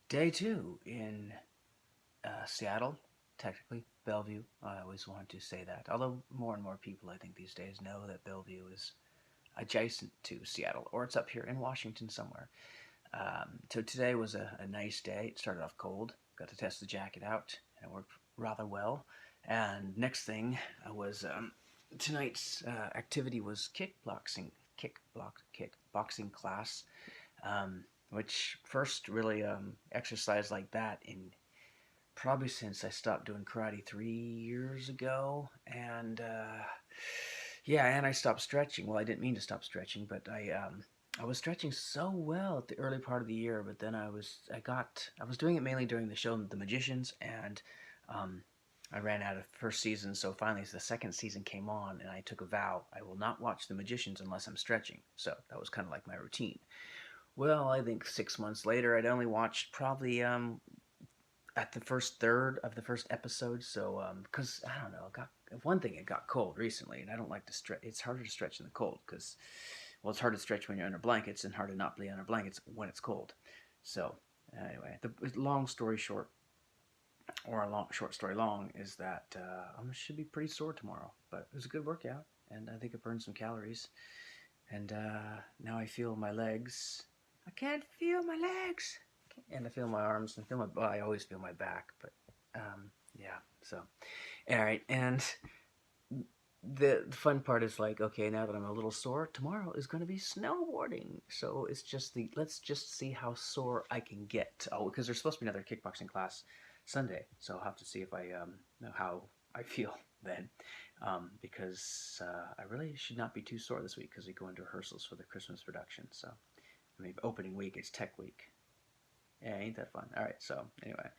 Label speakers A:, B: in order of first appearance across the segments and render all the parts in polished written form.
A: Day 2 in Seattle, technically Bellevue. I always want to say that. Although more and more people, I think, these days know that Bellevue is adjacent to Seattle, or it's up here in Washington somewhere. So today was a nice day. It started off cold. Got to test the jacket out, and it worked rather well. And next thing was tonight's activity was kickboxing class, which first really exercised like that in probably since I stopped doing karate 3 years ago, and yeah, and I stopped stretching. Well, I didn't mean to stop stretching, but I was stretching so well at the early part of the year, but then I was doing it mainly during the show The Magicians, and I ran out of first season, so finally the second season came on, and I took a vow: I will not watch The Magicians unless I'm stretching. So that was kind of like my routine. Well, I think 6 months later, I'd only watched probably at the first third of the first episode. So because I don't know, it got cold recently, and I don't like to stretch. It's harder to stretch in the cold because, well, it's hard to stretch when you're under blankets, and hard to not be under blankets when it's cold. So anyway, the long story short, or short story long, is that I should be pretty sore tomorrow. But it was a good workout, and I think it burned some calories. And now I feel my legs. I can't feel my legs. And I feel my arms, and I always feel my back, but yeah, so alright. And the fun part is, like, okay, now that I'm a little sore, tomorrow is going to be snowboarding, so it's just let's just see how sore I can get. Oh, because there's supposed to be another kickboxing class Sunday, so I'll have to see if I know how I feel then, because I really should not be too sore this week, because we go into rehearsals for the Christmas production. So I mean, opening week, it's tech week. Yeah, ain't that fun? All right, so anyway,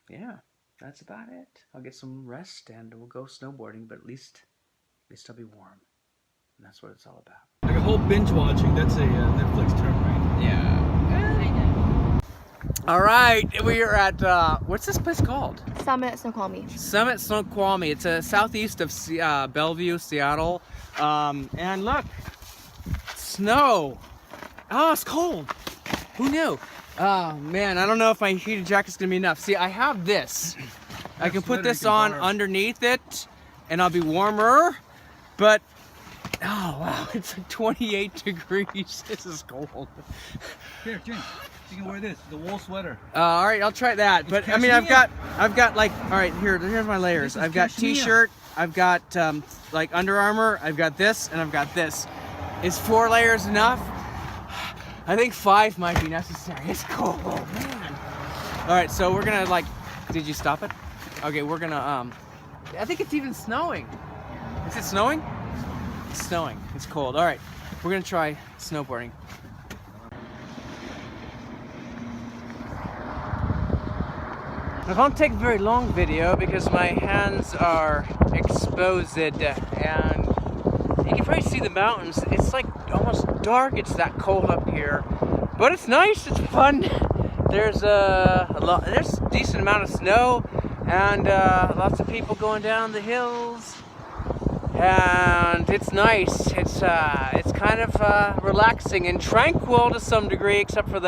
A: yeah, that's about it. I'll get some rest, and we'll go snowboarding, but at least I'll be warm, and that's what it's all about.
B: Like a whole binge watching, that's a Netflix term, right?
A: Yeah. All right, we are at, what's this place called?
C: Summit, Snoqualmie.
A: Summit, Snoqualmie. It's southeast of Bellevue, Seattle. And look, snow. Oh, it's cold. Who knew? Oh man, I don't know if my heated jacket's gonna be enough. See, I have this. I can put this on underneath it, and I'll be warmer. But oh wow, it's like 28 degrees. This is cold.
B: Here, Jim, you can wear this, the wool sweater.
A: All right, I'll try that. But I mean, I've got like, all right, here's my layers. I've got t-shirt, I've got like Under Armour, I've got this, and I've got this. Is 4 layers enough? I think 5 might be necessary. It's cold, man. All right, so we're gonna, like, did you stop it? Okay, we're gonna, I think it's even snowing. Is it snowing? It's snowing. It's cold. All right, we're gonna try snowboarding. I won't take a very long video because my hands are exposed, and you can probably see the mountains. It's like almost dark. It's that cold up here, but it's nice. It's fun. There's there's a decent amount of snow, and lots of people going down the hills, and it's nice. It's kind of relaxing and tranquil to some degree, except for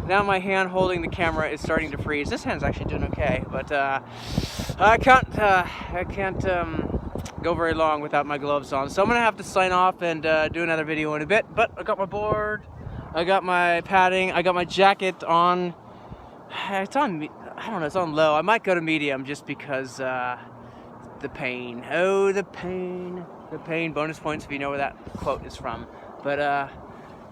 A: now my hand holding the camera is starting to freeze. This hand's actually doing okay, but I can't go very long without my gloves on. So I'm gonna have to sign off and do another video in a bit. But I got my board, I got my padding, I got my jacket on. It's on, I don't know, it's on low. I might go to medium just because the pain. Oh, the pain. The pain. Bonus points if you know where that quote is from. But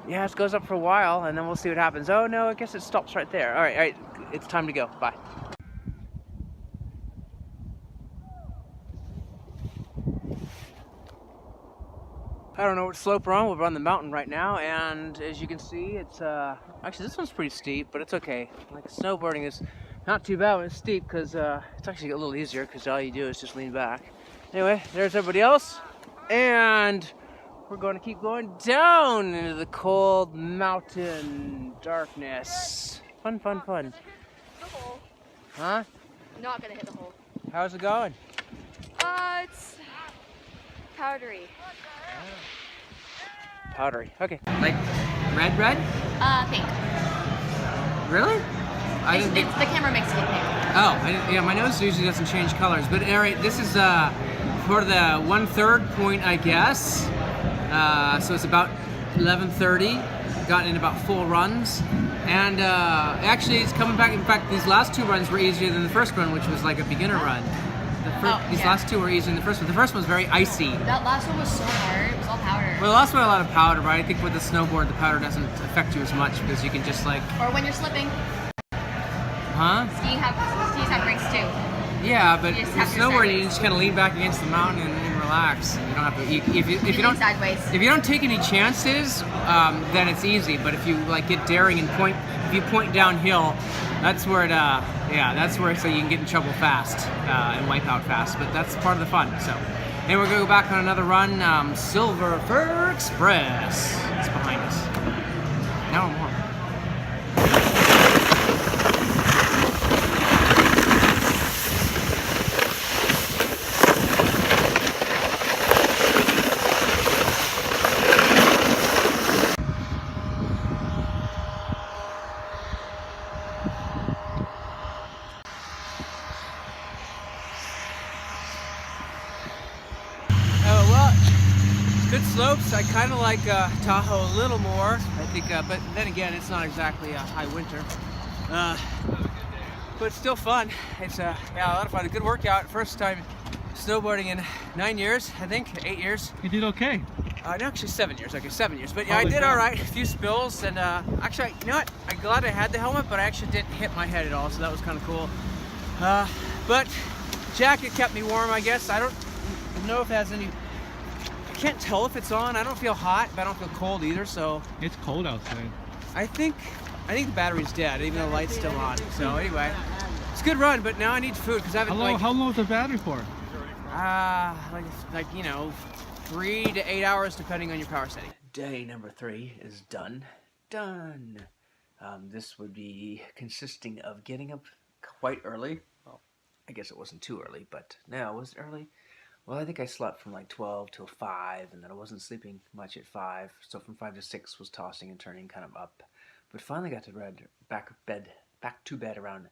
A: yeah, it goes up for a while, and then we'll see what happens. Oh no, I guess it stops right there. All right, it's time to go. Bye. I don't know what slope we're on. We're on the mountain right now, and as you can see, it's actually this one's pretty steep, but it's okay. Like, snowboarding is not too bad when it's steep, because it's actually a little easier because all you do is just lean back. Anyway, there's everybody else, and we're going to keep going down into the cold mountain darkness. Fun, fun, fun. Huh?
C: Not gonna hit the hole.
A: How's it going?
C: It's powdery.
A: Powdery. Okay. Like red?
C: Pink.
D: Really? I didn't
C: It's, the camera makes it get pink.
D: Oh, yeah, my nose usually doesn't change colors. But all right, this is for the 1/3 point, I guess. So it's about 11:30. Gotten in about 4 runs. And actually, it's coming back. In fact, these last 2 runs were easier than the first run, which was like a beginner run. These last 2 were easier than the first one. The first one was very icy.
C: That last one was so hard. It was all powder.
D: Well, the last one had a lot of powder, but I think with the snowboard, the powder doesn't affect you as much because you can just like...
C: Or when you're slipping.
D: Huh?
C: Skis have brakes too.
D: Yeah, but
C: You just
D: with
C: have your
D: snowboarding,
C: side
D: you just kind of lean back against the mountain and relax. You don't have to. If you don't
C: sideways.
D: If you don't take any chances, then it's easy. But if you like get daring and point, if you point downhill, that's where it. That's where so you can get in trouble fast and wipe out fast. But that's part of the fun. So, and we're gonna go back on another run. Silver Fir Express. It's behind us. Now I'm on. Good slopes. I kind of like Tahoe a little more. I think, but then again, it's not exactly a high winter. But still fun. It's a lot of fun. A good workout. First time snowboarding in 9 years, I think, 8 years.
B: You did okay.
D: No, actually 7 years. Okay, 7 years. But yeah, I did all right. A few spills, and actually, you know what? I'm glad I had the helmet, but I actually didn't hit my head at all, so that was kind of cool. But jacket kept me warm, I guess. I don't know if it has any. I can't tell if it's on. I don't feel hot, but I don't feel cold either. So
B: It's cold outside.
D: I think the battery's dead, even though the light's still on. So anyway, it's a good run, but now I need food because I haven't
B: How long is the battery for?
D: like you know, 3 to 8 hours depending on your power setting.
A: Day number 3 is done. This would be consisting of getting up quite early. Well, I guess it wasn't too early, but no, was it early? Well, I think I slept from like 12 till 5, and then I wasn't sleeping much at 5. So from 5 to 6 was tossing and turning kind of up. But finally got to back to bed around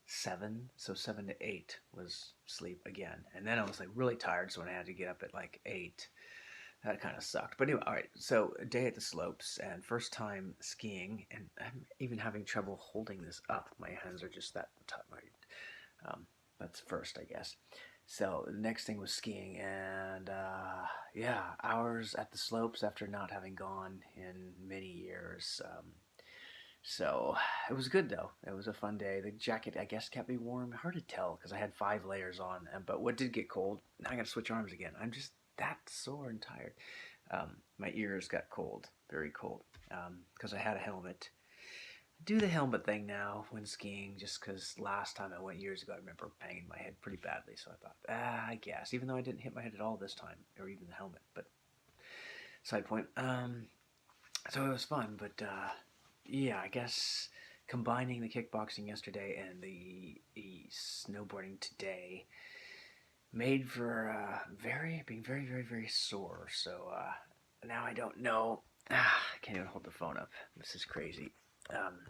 A: 7. So 7 to 8 was sleep again. And then I was like really tired, so when I had to get up at like 8, that kind of sucked. But anyway, all right. So a day at the slopes, and first time skiing, and I'm even having trouble holding this up. My hands are just that tight. That's first, I guess. So the next thing was skiing, and hours at the slopes after not having gone in many years. So it was good though. It was a fun day. The jacket, I guess, kept me warm. Hard to tell because I had 5 layers on. But what did get cold? Now I got to switch arms again. I'm just that sore and tired. My ears got cold, very cold, because I had a helmet. Do the helmet thing now when skiing, just because last time I went years ago, I remember banging my head pretty badly. So I thought, I guess, even though I didn't hit my head at all this time, or even the helmet. But side point. So it was fun, but yeah, I guess combining the kickboxing yesterday and the snowboarding today made for being very, very, very sore. So now I don't know. I can't even hold the phone up. This is crazy.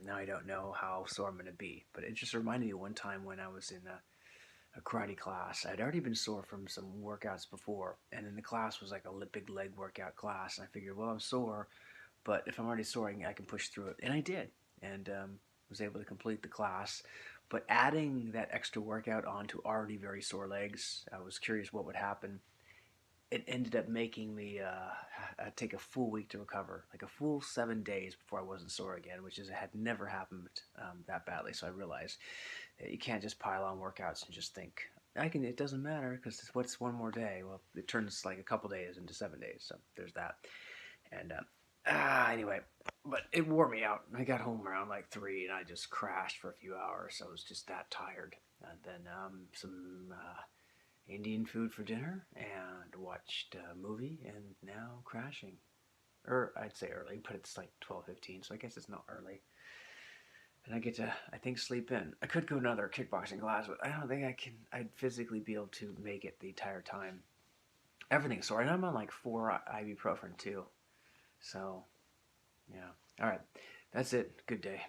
A: Now I don't know how sore I'm going to be, but it just reminded me one time when I was in a karate class. I'd already been sore from some workouts before, and then the class was like a big leg workout class, and I figured, well, I'm sore, but if I'm already sore, I can push through it, and I did, and was able to complete the class. But adding that extra workout onto already very sore legs, I was curious what would happen. It ended up making me take a full week to recover, like a full 7 days before I wasn't sore again, which had never happened that badly. So I realized that you can't just pile on workouts and just think, it doesn't matter because what's one more day? Well, it turns like a couple days into 7 days, so there's that. And anyway, but it wore me out. I got home around like 3, and I just crashed for a few hours. I was just that tired. And then some Indian food for dinner, and watched a movie, and now crashing. Or I'd say early, but it's like 12:15, so I guess it's not early. And I get to, I think, sleep in. I could go to another kickboxing class, but I don't think I'd physically be able to make it the entire time. Everything's sore, and I'm on like 4 ibuprofen too. So, yeah. All right, that's it. Good day.